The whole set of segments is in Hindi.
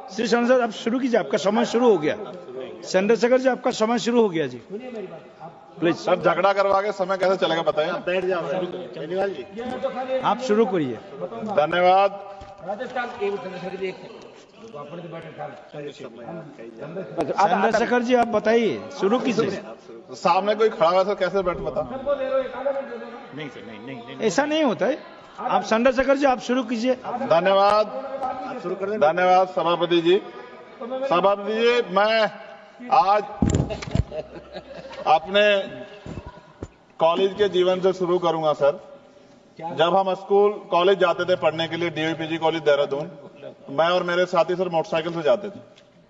श्री चंद्रशेखर आप शुरू कीजिए, आपका समय शुरू हो गया। चंद्रशेखर जी आपका समय शुरू हो गया जी, प्लीज। सर झगड़ा करवा के समय कैसे चलेगा बताइए। बैठ जाओ बेनीवाल जी, आप शुरू करिए। धन्यवाद। चंद्रशेखर जी आप बताइए, शुरू कीजिए। सामने कोई खड़ा हुआ सर, कैसे बैठ बता। नहीं सर, नहीं, ऐसा नहीं होता है। आप चंद्रशेखर जी आप शुरू कीजिए। धन्यवाद, शुरू कर दें। धन्यवाद सभापति जी। सभापति जी, मैं आज अपने कॉलेज के जीवन से शुरू करूंगा सर। जब हम स्कूल कॉलेज जाते थे पढ़ने के लिए, डीवीपीजी कॉलेज देहरादून, मैं और मेरे साथी सर मोटरसाइकिल से जाते थे।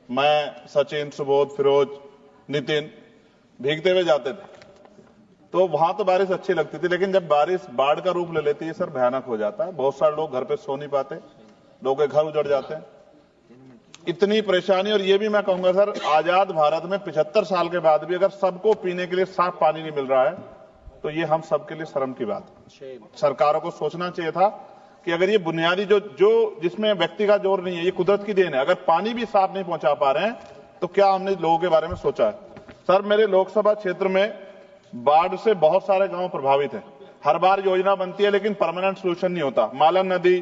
मैं, सचिन, सुबोध, फिरोज, नितिन भीगते हुए जाते थे। तो वहां तो बारिश अच्छी लगती थी, लेकिन जब बारिश बाढ़ का रूप ले लेती है सर, भयानक हो जाता है। बहुत सारे लोग घर पे सो नहीं पाते, लोगों के घर उजड़ जाते हैं, इतनी परेशानी। और ये भी मैं कहूंगा सर, आजाद भारत में 75 साल के बाद भी अगर सबको पीने के लिए साफ पानी नहीं मिल रहा है, तो ये हम सबके लिए शर्म की बात है। सरकारों को सोचना चाहिए था कि अगर ये बुनियादी जो जिसमें व्यक्ति का जोर नहीं है, ये कुदरत की देन है, अगर पानी भी साफ नहीं पहुंचा पा रहे हैं, तो क्या हमने लोगों के बारे में सोचा है। सर, मेरे लोकसभा क्षेत्र में बाढ़ से बहुत सारे गांव प्रभावित हैं। हर बार योजना बनती है लेकिन परमानेंट सोल्यूशन नहीं होता। मालन नदी,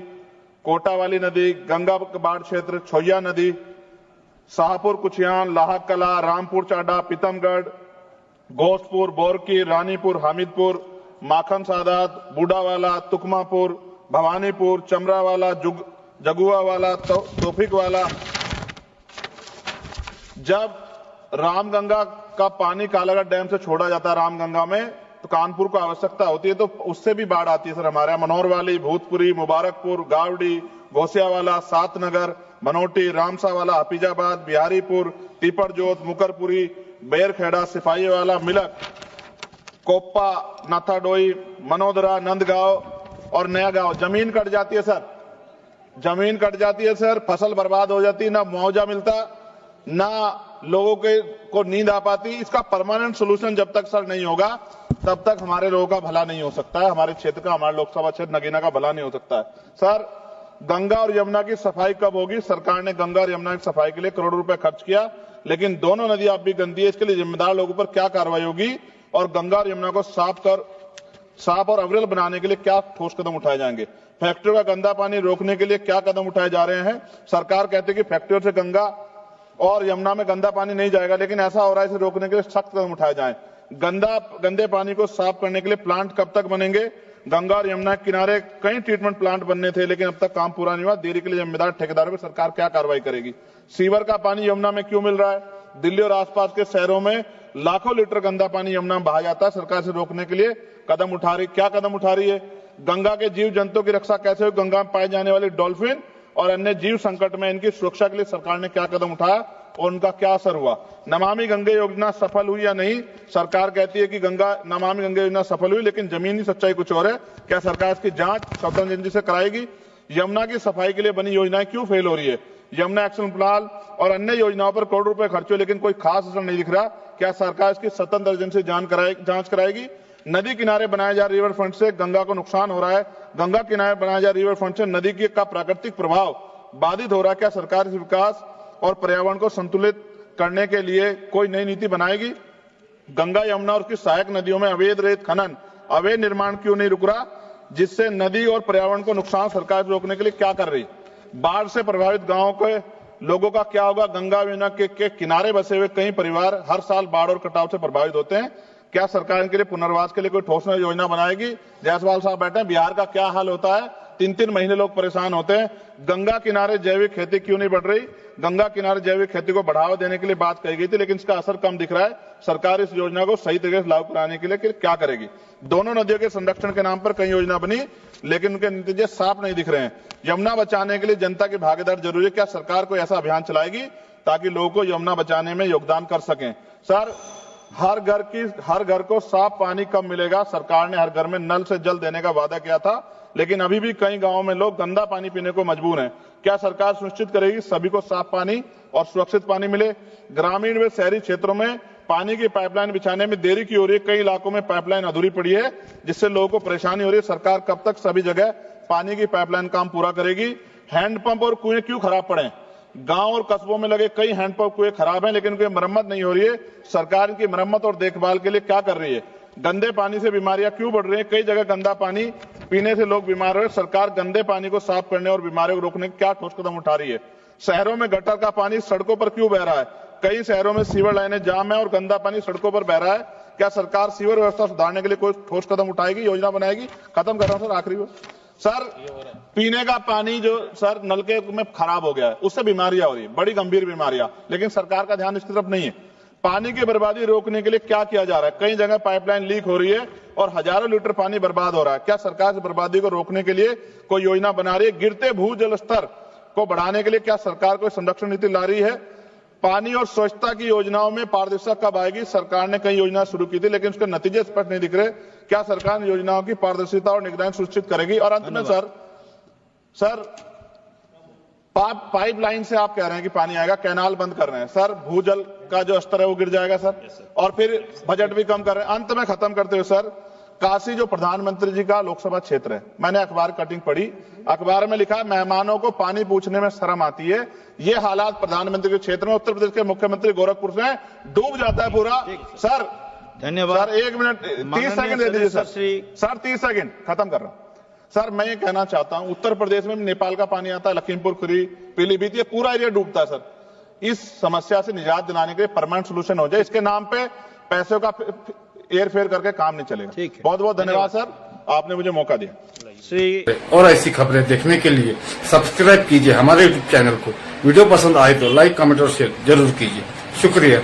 कोटा वाली नदी, गंगा बाढ़ क्षेत्र, छोया नदी, शाहपुर कुचियान, लाहक कला, रामपुर चाडा, पीतमगढ़, घोषपुर, बोरकी, रानीपुर, हामिदपुर, माखन सादात, बूढ़ावाला, तुकमापुर, भवानीपुर, चमरावाला, जगुआवाला, तोफिक वाला। जब रामगंगा का पानी कालागढ़ डैम से छोड़ा जाता है रामगंगा में, तो कानपुर को आवश्यकता होती है, तो उससे भी बाढ़ आती है सर हमारे यहाँ। मनोहर वाली, भूतपुरी, मुबारकपुर, गावड़ी, घोसियावाला, सातनगर, मनोटी, रामसावाला, हफीजाबाद, बिहारीपुर, पीपरजोत, मुकरपुरी, बेरखेड़ा, सिपाहीवाला, मिलक, कोप्पा, नाथाडोई, मनोदरा, नंदगांव और नया गांव। जमीन कट जाती है सर, जमीन कट जाती है सर, फसल बर्बाद हो जाती है, ना मुआवजा मिलता, ना लोगों को नींद आ पाती। इसका परमानेंट सोल्यूशन जब तक सर नहीं होगा, तब तक हमारे लोगों का भला नहीं हो सकता है, हमारे क्षेत्र का, हमारे लोकसभा क्षेत्र नगीना का भला नहीं हो सकता है। सर, गंगा और यमुना की सफाई कब होगी? सरकार ने गंगा और यमुना की सफाई के लिए करोड़ों रुपए खर्च किया, लेकिन दोनों नदियां अब भी गंदी है। इसके लिए जिम्मेदार लोगों पर क्या कार्रवाई होगी और गंगा और यमुना को साफ और अविरल बनाने के लिए क्या ठोस कदम उठाए जाएंगे? फैक्ट्रियों का गंदा पानी रोकने के लिए क्या कदम उठाए जा रहे हैं? सरकार कहती है कि फैक्ट्रियों से गंगा और यमुना में गंदा पानी नहीं जाएगा, लेकिन ऐसा हो रहा है, इसे रोकने के लिए सख्त कदम उठाए जाएं। गंदे पानी को साफ करने के लिए प्लांट कब तक बनेंगे? गंगा और यमुना के किनारे कई ट्रीटमेंट प्लांट बनने थे, लेकिन अब तक काम पूरा नहीं हुआ। देरी के लिए जिम्मेदार ठेकेदारों पर सरकार क्या कार्रवाई करेगी? सीवर का पानी यमुना में क्यों मिल रहा है? दिल्ली और आसपास के शहरों में लाखों लीटर गंदा पानी यमुना में बहा जाता है। सरकार से रोकने के लिए क्या कदम उठा रही है? गंगा के जीव जंतुओं की रक्षा कैसे हो? गंगा में पाए जाने वाले डॉल्फिन और अन्य जीव संकट में इनकी सुरक्षा के लिए सरकार ने क्या कदम उठाया और उनका क्या असर हुआ? नमामि गंगे योजना सफल हुई या नहीं? सरकार कहती है कि नमामि गंगे योजना सफल हुई, लेकिन जमीनी सच्चाई कुछ और है। क्या सरकार इसकी जांच स्वतंत्र से कराएगी? यमुना की सफाई के लिए बनी योजनाएं क्यों फेल हो रही है? यमुना एक्शन प्लान और अन्य योजनाओं पर करोड़ रुपए खर्च हुए, लेकिन कोई खास असर नहीं दिख रहा। क्या सरकार इसकी स्वतंत्र एजेंसी जांच कराएगी? नदी किनारे बनाए जा रिवर फ्रंट से गंगा को नुकसान हो रहा है, गंगा किनारे बनाए जा रिवर फ्रंट से नदी का प्राकृतिक प्रभाव बाधित हो रहा है। क्या सरकार इस विकास और पर्यावरण को संतुलित करने के लिए कोई नई नीति बनाएगी? गंगा, यमुना और उसकी सहायक नदियों में अवैध रेत खनन, अवैध निर्माण क्यों नहीं रुक रहा, जिससे नदी और पर्यावरण को नुकसान सरकार रोकने के लिए क्या कर रही? बाढ़ से प्रभावित गांवों के लोगों का क्या होगा? गंगा यमुना के किनारे बसे हुए कई परिवार हर साल बाढ़ और कटाव से प्रभावित होते हैं। क्या सरकार इनके लिए पुनर्वास के लिए कोई ठोस योजना बनाएगी? जायसवाल साहब बैठे हैं, बिहार का क्या हाल होता है? 3-3 महीने लोग परेशान होते हैं। गंगा किनारे जैविक खेती क्यों नहीं बढ़ रही? गंगा किनारे जैविक खेती को बढ़ावा देने के लिए बात कही गई थी, लेकिन इसका असर कम दिख रहा है। सरकार इस योजना को सही तरीके से लागू कराने के लिए क्या करेगी? दोनों नदियों के संरक्षण के नाम पर कई योजना बनी, लेकिन उनके नतीजे साफ नहीं दिख रहे हैं। यमुना बचाने के लिए जनता की भागीदारी जरूरी है। क्या सरकार कोई ऐसा अभियान चलाएगी ताकि लोगों को यमुना बचाने में योगदान कर सकें? सर, हर घर को साफ पानी कब मिलेगा? सरकार ने हर घर में नल से जल देने का वादा किया था, लेकिन अभी भी कई गांवों में लोग गंदा पानी पीने को मजबूर हैं। क्या सरकार सुनिश्चित करेगी सभी को साफ पानी और सुरक्षित पानी मिले? ग्रामीण व शहरी क्षेत्रों में पानी की पाइपलाइन बिछाने में देरी क्यों हो रही है? कई इलाकों में पाइपलाइन अधूरी पड़ी है, जिससे लोगों को परेशानी हो रही है। सरकार कब तक सभी जगह पानी की पाइपलाइन काम पूरा करेगी? हैंडपंप और कुएं क्यों खराब पड़े? गांव और कस्बों में लगे कई हैंडपंप कुएं खराब हैं, लेकिन उनकी मरम्मत नहीं हो रही है। सरकार इनकी मरम्मत और देखभाल के लिए क्या कर रही है? गंदे पानी से बीमारियां क्यों बढ़ रही हैं? कई जगह गंदा पानी पीने से लोग बीमार हो रहे हैं। सरकार गंदे पानी को साफ करने और बीमारियों को रोकने के क्या ठोस कदम उठा रही है? शहरों में गटर का पानी सड़कों पर क्यों बह रहा है? कई शहरों में सीवर लाइनें जाम है और गंदा पानी सड़कों पर बह रहा है। क्या सरकार सीवर व्यवस्था सुधारने के लिए कोई ठोस कदम उठाएगी, योजना बनाएगी? खत्म कर रहा हूं सर, आखिरी बार सर, पीने का पानी जो सर नलके में खराब हो गया है, उससे बीमारियां हो रही है, बड़ी गंभीर बीमारियां, लेकिन सरकार का ध्यान इसकी तरफ नहीं है। पानी की बर्बादी रोकने के लिए क्या किया जा रहा है? कई जगह पाइपलाइन लीक हो रही है और हजारों लीटर पानी बर्बाद हो रहा है। क्या सरकार इस बर्बादी को रोकने के लिए कोई योजना बना रही है? गिरते भूजल स्तर को बढ़ाने के लिए क्या सरकार कोई संरक्षण नीति ला रही है? पानी और स्वच्छता की योजनाओं में पारदर्शिता कब आएगी? सरकार ने कई योजनाएं शुरू की थी, लेकिन उसके नतीजे स्पष्ट नहीं दिख रहे। क्या सरकार इन योजनाओं की पारदर्शिता और निगरानी सुनिश्चित करेगी? और अंत में सर पाइपलाइन से आप कह रहे हैं कि पानी आएगा, कैनाल बंद कर रहे हैं सर, भूजल का जो स्तर है वो गिर जाएगा सर, और फिर बजट भी कम कर रहे हैं। अंत में खत्म करते हुए सर, काशी जो प्रधानमंत्री जी का लोकसभा क्षेत्र है, मैंने अखबार कटिंग पढ़ी, अखबार में लिखा मेहमानों को पानी पूछने में शर्म आती है। ये हालात प्रधानमंत्री के क्षेत्र में, उत्तर प्रदेश के मुख्यमंत्री गोरखपुर से डूब जाता है पूरा सर। धन्यवाद सर 1 मिनट 30 सेकंड दे दीजिए सर 30 सेकंड खत्म कर रहा हूं सर। मैं ये कहना चाहता हूं, उत्तर प्रदेश में नेपाल का पानी आता है, लखीमपुर खीरी, पीलीभीत, ये पूरा एरिया डूबता है सर। इस समस्या से निजात दिलाने के लिए परमानेंट सोल्यूशन हो जाए। इसके नाम पे पैसों का एयर फेयर करके काम नहीं चलेगा। बहुत बहुत धन्यवाद सर, आपने मुझे मौका दिया। श्री और ऐसी खबरें देखने के लिए सब्सक्राइब कीजिए हमारे यूट्यूब चैनल को। वीडियो पसंद आए तो लाइक, कमेंट और शेयर जरूर कीजिए। शुक्रिया।